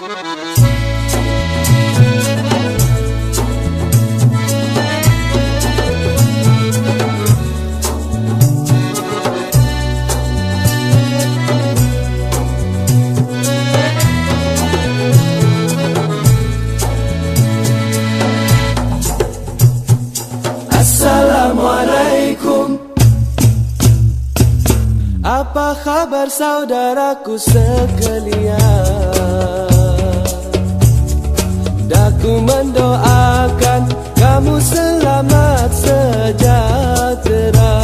Assalamualaikum. Apa kabar saudaraku sekalian? Daku mendoakan kamu selamat sejahtera.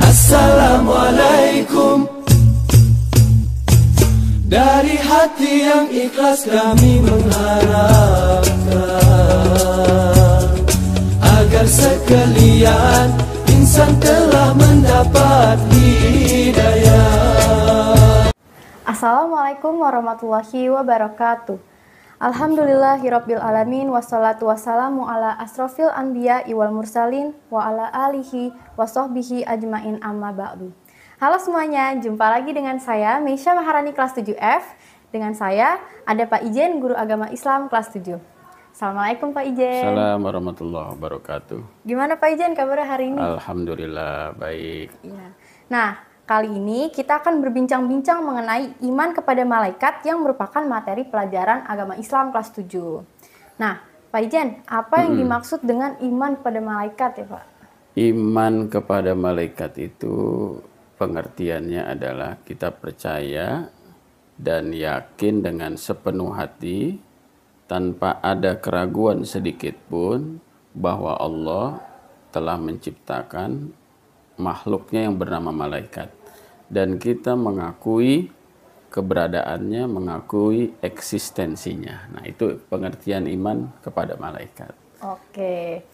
Assalamualaikum. Dari hati yang ikhlas kami mengharapkan agar sekalian insan telah mendapat hidayah. Assalamualaikum warahmatullahi wabarakatuh. Alhamdulillahirabbil alamin wassalatu wassalamu ala asrofil anbiya wal mursalin wa ala alihi wa sahbihi ajmain amma ba'du. Halo semuanya, jumpa lagi dengan saya Meisha Maharani kelas 7F. Dengan saya ada Pak Ijen, guru agama Islam kelas 7. Assalamualaikum Pak Ijen. Assalamualaikum warahmatullahi wabarakatuh. Gimana Pak Ijen kabarnya hari ini? Alhamdulillah baik. Ya. Nah, kali ini kita akan berbincang-bincang mengenai iman kepada malaikat yang merupakan materi pelajaran agama Islam kelas 7. Nah, Pak Ijen, apa yang dimaksud dengan iman kepada malaikat ya Pak? Iman kepada malaikat itu pengertiannya adalah kita percaya dan yakin dengan sepenuh hati tanpa ada keraguan sedikit pun bahwa Allah telah menciptakan makhluknya yang bernama malaikat. Dan kita mengakui keberadaannya, mengakui eksistensinya. Nah, itu pengertian iman kepada malaikat. Oke.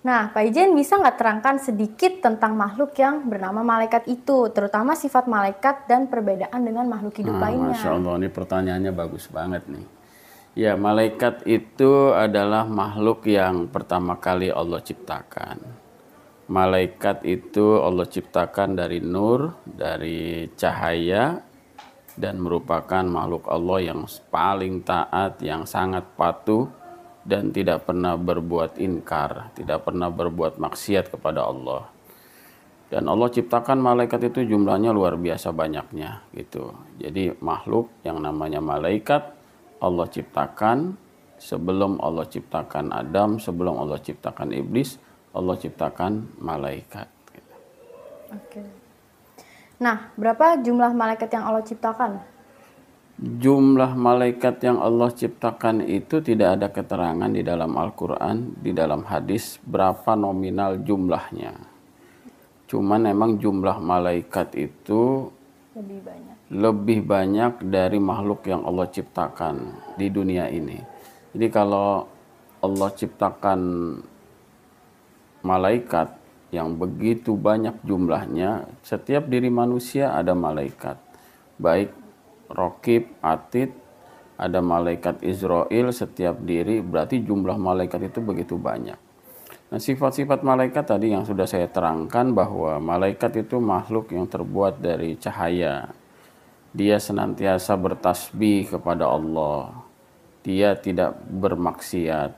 Nah, Pak Ijen bisa nggak terangkan sedikit tentang makhluk yang bernama malaikat itu, terutama sifat malaikat dan perbedaan dengan makhluk hidup lainnya? Masya Allah, ini pertanyaannya bagus banget nih. Ya, malaikat itu adalah makhluk yang pertama kali Allah ciptakan. Malaikat itu Allah ciptakan dari nur, dari cahaya, dan merupakan makhluk Allah yang paling taat, yang sangat patuh, dan tidak pernah berbuat inkar, tidak pernah berbuat maksiat kepada Allah. Dan Allah ciptakan malaikat itu jumlahnya luar biasa banyaknya gitu. Jadi makhluk yang namanya malaikat Allah ciptakan sebelum Allah ciptakan Adam, sebelum Allah ciptakan iblis, Allah ciptakan malaikat. Oke. Nah, berapa jumlah malaikat yang Allah ciptakan? Jumlah malaikat yang Allah ciptakan itu tidak ada keterangan di dalam Al-Quran, di dalam hadis berapa nominal jumlahnya. Cuman memang jumlah malaikat itu lebih banyak dari makhluk yang Allah ciptakan di dunia ini. Jadi kalau Allah ciptakan malaikat yang begitu banyak jumlahnya, setiap diri manusia ada malaikat. Baik Raqib, Atid, ada malaikat Israel setiap diri, berarti jumlah malaikat itu begitu banyak. Nah, sifat-sifat malaikat tadi yang sudah saya terangkan bahwa malaikat itu makhluk yang terbuat dari cahaya. Dia senantiasa bertasbih kepada Allah. Dia tidak bermaksiat.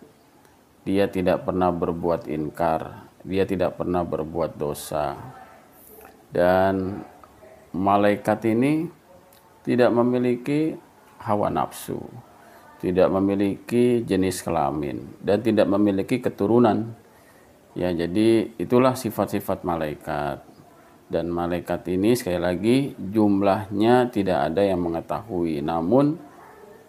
Dia tidak pernah berbuat inkar. Dia tidak pernah berbuat dosa. Dan malaikat ini tidak memiliki hawa nafsu, tidak memiliki jenis kelamin, dan tidak memiliki keturunan. Ya, jadi itulah sifat-sifat malaikat. Dan malaikat ini sekali lagi jumlahnya tidak ada yang mengetahui, namun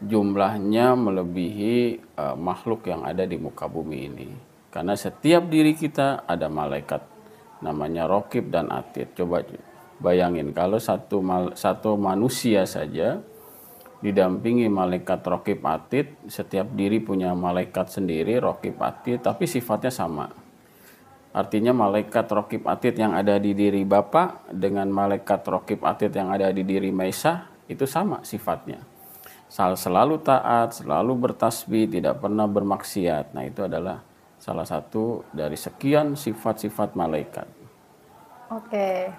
jumlahnya melebihi makhluk yang ada di muka bumi ini. Karena setiap diri kita ada malaikat, namanya Raqib dan Atid. Coba bayangin kalau satu manusia saja didampingi malaikat Raqib Atid, setiap diri punya malaikat sendiri Raqib Atid, tapi sifatnya sama. Artinya malaikat Raqib Atid yang ada di diri Bapak dengan malaikat Raqib Atid yang ada di diri Maisah itu sama sifatnya. Selalu taat, selalu bertasbih, tidak pernah bermaksiat. Nah, itu adalah salah satu dari sekian sifat-sifat malaikat. Oke.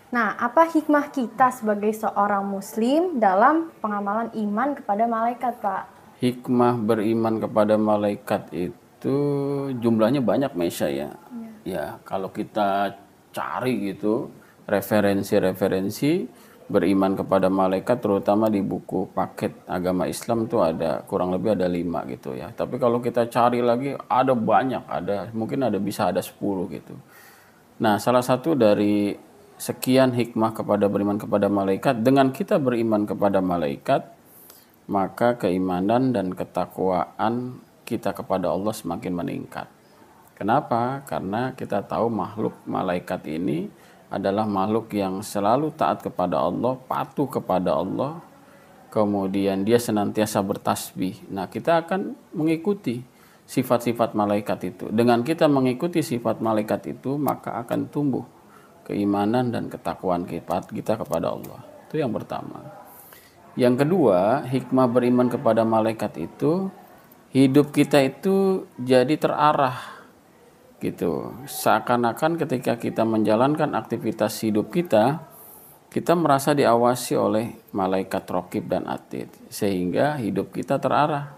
Nah, apa hikmah kita sebagai seorang muslim dalam pengamalan iman kepada malaikat, Pak? Hikmah beriman kepada malaikat itu jumlahnya banyak, Mesya ya. Ya, kalau kita cari gitu referensi-referensi beriman kepada malaikat, terutama di buku paket agama Islam tuh ada kurang lebih ada 5 gitu ya. Tapi kalau kita cari lagi ada banyak, mungkin bisa ada 10 gitu. Nah, salah satu dari sekian hikmah kepada beriman kepada malaikat, dengan kita beriman kepada malaikat, maka keimanan dan ketakwaan kita kepada Allah semakin meningkat. Kenapa? Karena kita tahu makhluk malaikat ini adalah makhluk yang selalu taat kepada Allah, patuh kepada Allah, kemudian dia senantiasa bertasbih. Nah, kita akan mengikuti sifat-sifat malaikat itu. Dengan kita mengikuti sifat malaikat itu, maka akan tumbuh keimanan dan ketakwaan kita kepada Allah. Itu yang pertama. Yang kedua, hikmah beriman kepada malaikat itu, hidup kita itu jadi terarah gitu. Seakan-akan ketika kita menjalankan aktivitas hidup kita merasa diawasi oleh malaikat raqib dan atid, sehingga hidup kita terarah.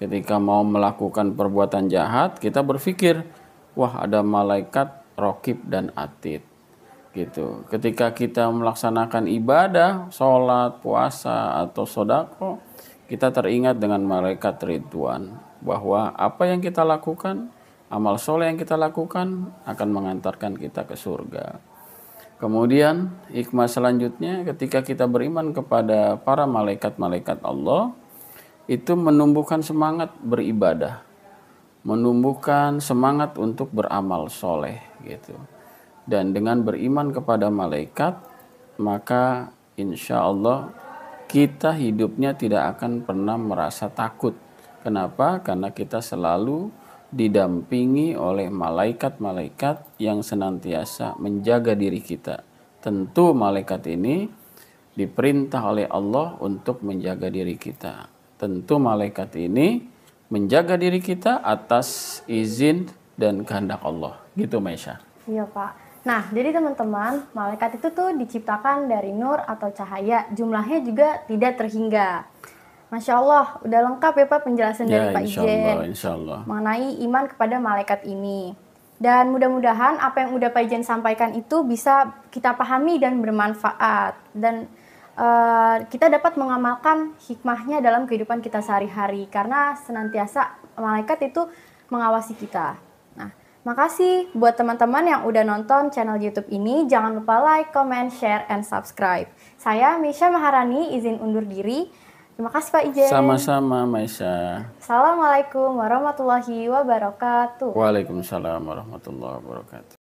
Ketika mau melakukan perbuatan jahat, kita berpikir, wah ada malaikat raqib dan atid gitu. Ketika kita melaksanakan ibadah, sholat, puasa atau sodako, kita teringat dengan malaikat Ridwan, bahwa apa yang kita lakukan, amal soleh yang kita lakukan akan mengantarkan kita ke surga. Kemudian hikmah selanjutnya, ketika kita beriman kepada para malaikat-malaikat Allah, itu menumbuhkan semangat beribadah, menumbuhkan semangat untuk beramal soleh gitu. Dan dengan beriman kepada malaikat, maka insya Allah kita hidupnya tidak akan pernah merasa takut. Kenapa? Karena kita selalu didampingi oleh malaikat-malaikat yang senantiasa menjaga diri kita. Tentu malaikat ini diperintah oleh Allah untuk menjaga diri kita. Tentu malaikat ini menjaga diri kita atas izin dan kehendak Allah. Gitu, Maisha. Iya, Pak. Nah, jadi teman-teman, malaikat itu tuh diciptakan dari nur atau cahaya. Jumlahnya juga tidak terhingga. Masya Allah, udah lengkap ya Pak penjelasan dari Pak Ijen mengenai iman kepada malaikat ini. Dan mudah-mudahan apa yang udah Pak Ijen sampaikan itu bisa kita pahami dan bermanfaat. Dan kita dapat mengamalkan hikmahnya dalam kehidupan kita sehari-hari. Karena senantiasa malaikat itu mengawasi kita. Nah, makasih buat teman-teman yang udah nonton channel YouTube ini. Jangan lupa like, comment, share, and subscribe. Saya Misha Maharani izin undur diri. Terima kasih Pak Ijen. Sama-sama, Maisha. Assalamualaikum warahmatullahi wabarakatuh. Waalaikumsalam warahmatullahi wabarakatuh.